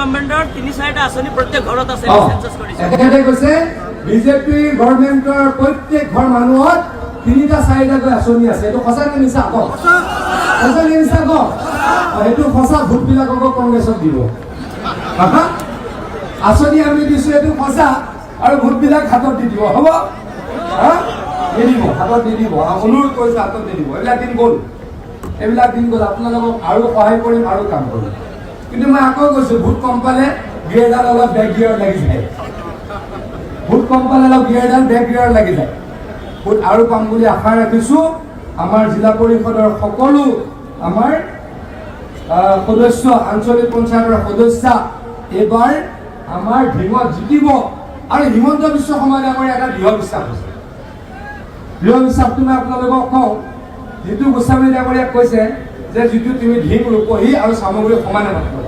গভৰ্ণমেণ্টৰ ৩-৪টা আঁচনি প্ৰত্যেক ঘৰত আছে সেন্সাস কৰিছে একেবাৰে কৈছে বিজেপি গভৰ্ণমেণ্টৰ প্ৰত্যেক ঘৰ মানুহত ৩-৪টা আঁচনি আছে এইটো সঁচা নে মিছা কওক সঁচা নে মিছা কওক এইটো সঁচা ভোটবিলাকক কংগ্ৰেছক দিব আঁচনি আমি দিছো এইটো সঁচা আৰু ভোটবিলাক হাতত দি দিব হ'ব নিদিব হাতত নিদিব অনুৰোধ কৰিছো হাতত নিদিব এইবিলাক দিন গ'ল আপোনালোকক আৰু সহায় কৰিম আৰু কাম কৰিম কিন্তু মই আকৌ কৈছো ভোট কম পালে গিয়েৰডাল অলপ বেক গিয়াৰ লাগি যায় ভোট কম পালে অলপ গিয়েৰডাল বেক গিয়াৰ লাগি যায় ভোট আৰু পাম বুলি আশা ৰাখিছো আমাৰ জিলা পৰিষদৰ সকলো আমাৰ সদস্য আঞ্চলিক পঞ্চায়তৰ সদস্য এইবাৰ আমাৰ ঢিঙত জিকিব আৰু হিমন্ত বিশ্ব শৰ্মা ডাঙৰীয়া এটা দৃঢ় বিশ্বাস আছে দৃঢ় বিশ্বাসটো মই আপোনালোকক কওঁ জিতু গোস্বামী ডাঙৰীয়াক কৈছে যে যিটো তুমি ঢিং ৰূপহী আৰু চামগুৰি সমানে মাতিব